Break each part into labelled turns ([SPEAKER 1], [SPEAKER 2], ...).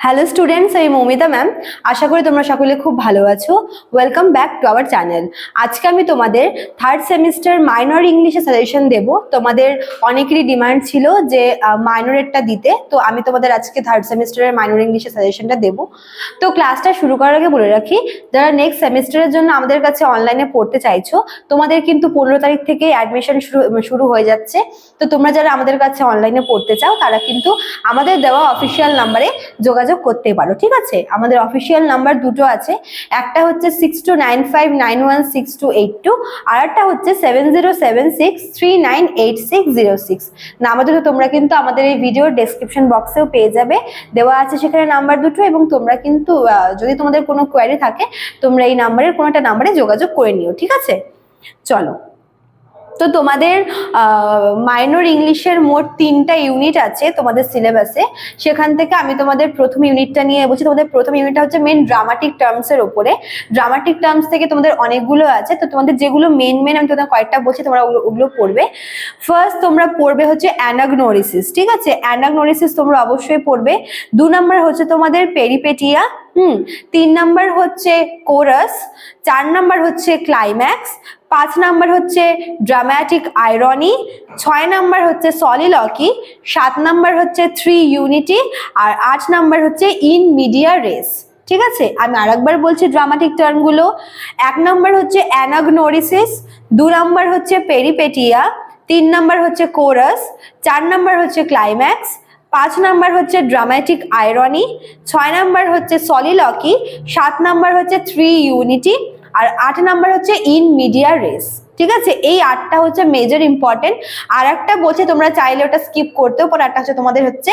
[SPEAKER 1] Hello students, আমি Moumita ma'am. আশা করি তোমরা সকলে খুব ভালো আছো। Welcome back to our channel. আজকে আমি তোমাদের থার্ড সেমিস্টার মাইনর ইংলিশে সাজেশন দেব। তোমাদের অনেকেরই ডিমান্ড ছিল যে মাইনরেরটা দিতে, তো আমি তোমাদের আজকে থার্ড সেমিস্টারের মাইনর ইংলিশে সাজেশনটা দেব। তো ক্লাসটা শুরু করার আগে বলে রাখি, যারা নেক্সট সেমিস্টারের জন্য আমাদের কাছে অনলাইনে পড়তে চাইছো, তোমাদের কিন্তু 15 তারিখ থেকে অ্যাডমিশন শুরু হয়ে যাচ্ছে। তো তোমরা যারা আমাদের কাছে অনলাইনে পড়তে চাও তারা কিন্তু আমাদের দেওয়া অফিসিয়াল নাম্বারে যোগাযোগ করতে পারো, ঠিক আছে? আমাদের অফিসিয়াল নাম্বার দুটো আছে, একটা হচ্ছে 6295916282, আর একটা হচ্ছে 7076398606। নাম্বার দুটো তোমরা কিন্তু আমাদের এই ভিডিওর ডেসক্রিপশন বক্সেও পেয়ে যাবে, দেওয়া আছে সেখানে নাম্বার দুটো। এবং তোমরা কিন্তু যদি তোমাদের কোনো কোয়ারি থাকে, তোমরা এই নাম্বারের কোনো একটা নাম্বারে যোগাযোগ করে নিও, ঠিক আছে? চলো, তো তোমাদের মাইনর ইংলিশের মোট 3টা ইউনিট আছে তোমাদের সিলেবাসে। সেখান থেকে আমি তোমাদের প্রথম ইউনিটটা নিয়ে বলছি। তোমাদের প্রথম ইউনিটটা হচ্ছে মেন ড্রামাটিক টার্মস এর উপরে। ড্রামাটিক টার্মস থেকে তোমাদের অনেকগুলো আছে, তো তোমাদের যেগুলো মেন আমি তোমাদের কয়েকটা বলছি, তোমরা ওগুলো পড়বে। ফার্স্ট তোমরা পড়বে হচ্ছে অ্যানাগনোরিসিস, ঠিক আছে? অ্যানাগনোরিসিস তোমরা অবশ্যই পড়বে। 2 নাম্বার হচ্ছে তোমাদের পেরিপেটিয়া, 3 নাম্বার হচ্ছে কোরাস, 4 নাম্বার হচ্ছে ক্লাইম্যাক্স, 5 নাম্বার হচ্ছে ড্রামাটিক আইরনি, 6 নাম্বার হচ্ছে সলিলকি, 7 নাম্বার হচ্ছে 3 ইউনিটি, আর 8 নাম্বার হচ্ছে ইন মিডিয়া রেস। ঠিক আছে, আমি আরেকবার বলছি ড্রামাটিক টার্মগুলো। 1 নাম্বার হচ্ছে অ্যানাগনোরিসিস, 2 নাম্বার হচ্ছে পেরিপেটিয়া, 3 নাম্বার হচ্ছে কোরাস, 4 নাম্বার হচ্ছে ক্লাইম্যাক্স, 5 নাম্বার হচ্ছে ড্রামাটিক আইরনি, 6 নাম্বার হচ্ছে সলিলকি, 7 নাম্বার হচ্ছে 3 ইউনিটি, আর 8 নাম্বার হচ্ছে ইন মিডিয়া রেস। ঠিক আছে, এই 8টা হচ্ছে মেজর ইম্পর্টেন্ট। আর একটা বলছে তোমরা চাইলে ওটা স্কিপ করতেও পারো, একটা হচ্ছে তোমাদের হচ্ছে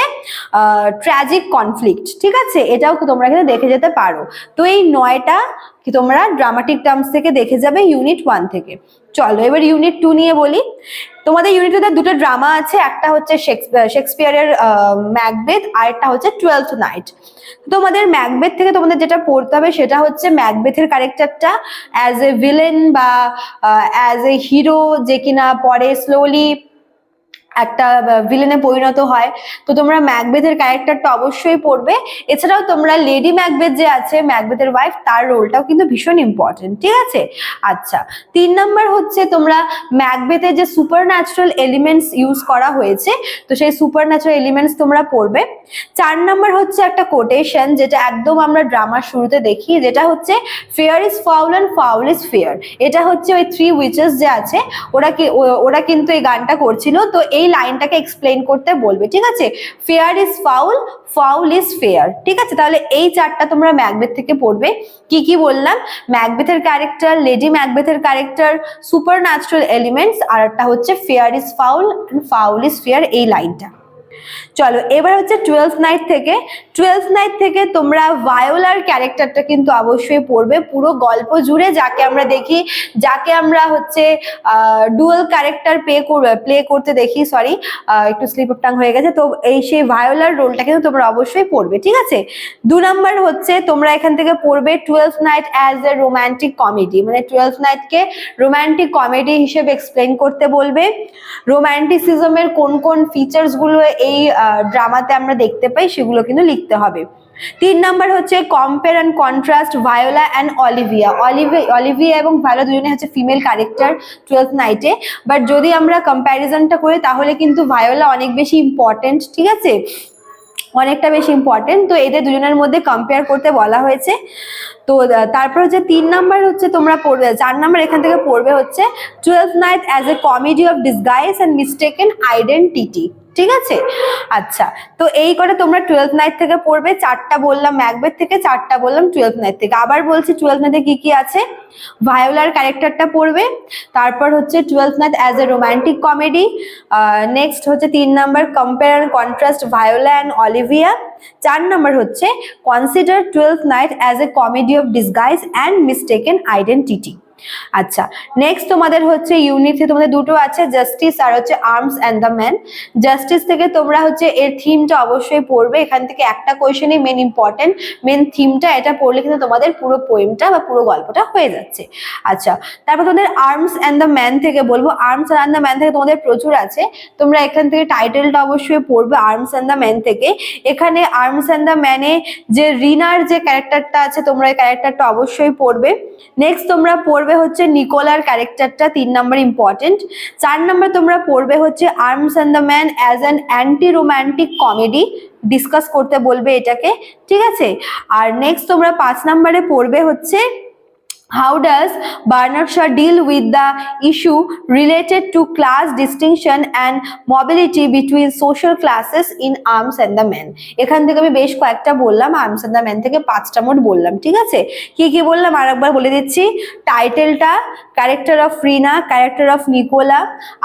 [SPEAKER 1] ট্র্যাজিক কনফ্লিক্ট, ঠিক আছে? এটাও তোমরা কিন্তু দেখে যেতে পারো। তো এই 9টা কি তোমরা ড্রামাটিক টার্মস থেকে দেখে যাবে ইউনিট 1 থেকে। চলো এবার ইউনিট 2 নিয়ে বলি। তোমাদের ইউনিট 2তে দুটো ড্রামা আছে, একটা হচ্ছে শেক্সপিয়ারের ম্যাকবেথ, আর একটা হচ্ছে 12th নাইট। তোমাদের ম্যাকবেথ থেকে তোমাদের যেটা পড়তে হবে সেটা হচ্ছে ম্যাকবেথের ক্যারেক্টারটা অ্যাজ এ ভিলেন বা অ্যাজ এ হিরো, যে কিনা পরে স্লোলি একটা ভিলেনে পরিণত হয়। তো তোমরা ম্যাকবেথের ক্যারেক্টারটা অবশ্যই পড়বে। এছাড়াও তোমরা লেডি ম্যাকবেথ যে আছে, ম্যাকবেথের ওয়াইফ, তার রোলটাও কিন্তু ভীষণ ইম্পর্টেন্ট, ঠিক আছে? আচ্ছা, 3 নাম্বার হচ্ছে তোমরা ম্যাকবেথের যে সুপার ন্যাচারাল এলিমেন্টস ইউজ করা হয়েছে, তো সেই সুপার ন্যাচারাল এলিমেন্টস তোমরা পড়বে। 4 নাম্বার হচ্ছে একটা কোটেশন, যেটা একদম আমরা ড্রামার শুরুতে দেখি, যেটা হচ্ছে fair is foul and foul is fair. এটা হচ্ছে ওই 3 উইচেস যে আছে, ওরা কিন্তু এই গানটা করছিল, তো এই লাইনটাকে এক্সপ্লেন করতে বলবে, ঠিক আছে? Fair is foul, foul is fair, ঠিক আছে? তাহলে এই 4টা তোমরা ম্যাকবেথ থেকে পড়বে। কি কি বললাম? ম্যাকবেথের ক্যারেক্টার, লেডি ম্যাকবেথের ক্যারেক্টার, সুপার ন্যাচারাল এলিমেন্টস, আর একটা হচ্ছে fair is foul and foul is fair, এই লাইনটা। চলো এবার হচ্ছে 12th নাইট থেকে। 12th নাইট থেকে তোমরা ভায়োলার ক্যারেক্টারটা কিন্তু অবশ্যই পড়বে পুরো গল্প জুড়ে। যাকে আমরা দেখি, যাকে আমরা হচ্ছে ডুয়াল ক্যারেক্টার প্লে করতে দেখি, সরি একটু স্লিপ অফ টাং হয়ে গেছে। তো এই সেই ভায়োলার রোলটা কিন্তু তোমরা অবশ্যই পড়বে, ঠিক আছে? 2 নাম্বার হচ্ছে তোমরা এখান থেকে পড়বে 12th night as a romantic comedy, মানে 12th নাইটকে রোমান্টিক কমেডি হিসেবে এক্সপ্লেন করতে বলবে। রোম্যান্টিসিজমের কোন কোন ফিচার্স গুলো এই ড্রামাতে আমরা দেখতে পাই সেগুলো কিন্তু লিখতে হবে। 3 নাম্বার হচ্ছে compare and contrast Viola and Olivia. Olivia এবং ভায়োলা দুজনে হচ্ছে ফিমেল ক্যারেক্টার 12th নাইটে, বাট যদি আমরা কম্প্যারিজনটা করি তাহলে কিন্তু ভায়োলা অনেক বেশি ইম্পর্টেন্ট, ঠিক আছে? অনেকটা বেশি ইম্পর্টেন্ট। তো এদের দুজনের মধ্যে কম্পেয়ার করতে বলা হয়েছে। তো তারপর হচ্ছে 3 নাম্বার হচ্ছে তোমরা পড়বে, 4 নাম্বার এখান থেকে পড়বে হচ্ছে 12th night as a comedy of disguise and mistaken identity, ঠিক আছে? আচ্ছা, তো এই করে তোমরা 12th নাইট থেকে পড়বে। 4টা বললাম ম্যাকবেথ থেকে, 4টা বললাম 12th নাইট থেকে। আবার বলছি 12th নাইটে কি কি আছে। ভায়োলার ক্যারেক্টারটা পড়বে, তারপর হচ্ছে 12th night as a romantic comedy, next হচ্ছে 3 number compare and contrast Viola and Olivia, 4 number হচ্ছে consider 12th night as a comedy of disguise and mistaken identity. আচ্ছা, নেক্সট তোমাদের হচ্ছে ইউনিট তোমাদের দুটো আছে, জাস্টিস আর হচ্ছে arms and the man. Justice থেকে তোমরা হচ্ছে এর থিমটা অবশ্যই পড়বে, এখান থেকে একটা কোয়েশ্চেনই মেন ইম্পর্টেন্ট, মেন থিমটা এটা পড়লে কিন্তু তোমাদের পুরো পোয়েমটা বা পুরো গল্পটা হয়ে যাচ্ছে। আচ্ছা, তারপর তোমাদের আর্মস অ্যান্ড দ্য ম্যান থেকে বলবো, আর্মস অ্যান্ড দ্য ম্যান থেকে তোমাদের প্রচুর আছে, তোমরা এখান থেকে টাইটেলটা অবশ্যই পড়বে আর্মস অ্যান্ড দ্য ম্যান থেকে। এখানে আর্মস অ্যান্ড দ্য ম্যানে যে রিনার যে ক্যারেক্টারটা আছে তোমরা এই ক্যারেক্টারটা অবশ্যই পড়বে। নেক্সট তোমরা পড়বে হচ্ছে নিকোলার ক্যারেক্টারটা, 3 নাম্বার ইম্পর্টেন্ট। 4 নাম্বার তোমরা পড়বে হচ্ছে arms and the man as an anti romantic comedy, discuss করতে বলবে এটাকে, ঠিক আছে। আর নেক্সট তোমরা 5 নাম্বারে পড়বে হচ্ছে how does Bernard Shaw deal with the issue related to class distinction and mobility between social classes in Arms and the Man? এখান থেকে আমি বেশ কয়েকটা বললাম, আর্মস অ্যান্ড দ্য ম্যান থেকে 5টা মোট বললাম, ঠিক আছে। কি কি বললাম আরেকবার বলে দিচ্ছি, টাইটেলটা, character of Raina, character of Nicola,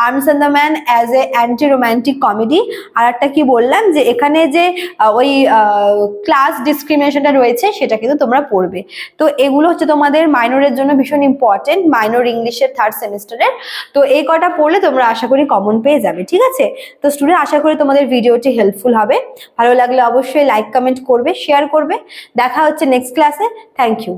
[SPEAKER 1] arms and the man as a anti romantic comedy, আর একটা কি বললাম যে এখানে যে ওই ক্লাস ডিসক্রিমিনেশনটা রয়েছে সেটা কিন্তু তোমরা পড়বে। তো এগুলো হচ্ছে তোমাদের মাইনরের জন্য ভীষণ ইম্পর্টেন্ট, মাইনর ইংলিশের 3rd সেমিস্টারের। তো এই কটা পড়লে তোমরা আশা করি কমন পেয়ে যাবে, ঠিক আছে। তো স্টুডেন্ট, আশা করি তোমাদের ভিডিওটি হেল্পফুল হবে, ভালো লাগলে অবশ্যই লাইক কমেন্ট করবে, শেয়ার করবে। দেখা হচ্ছে নেক্সট ক্লাসে। Thank you.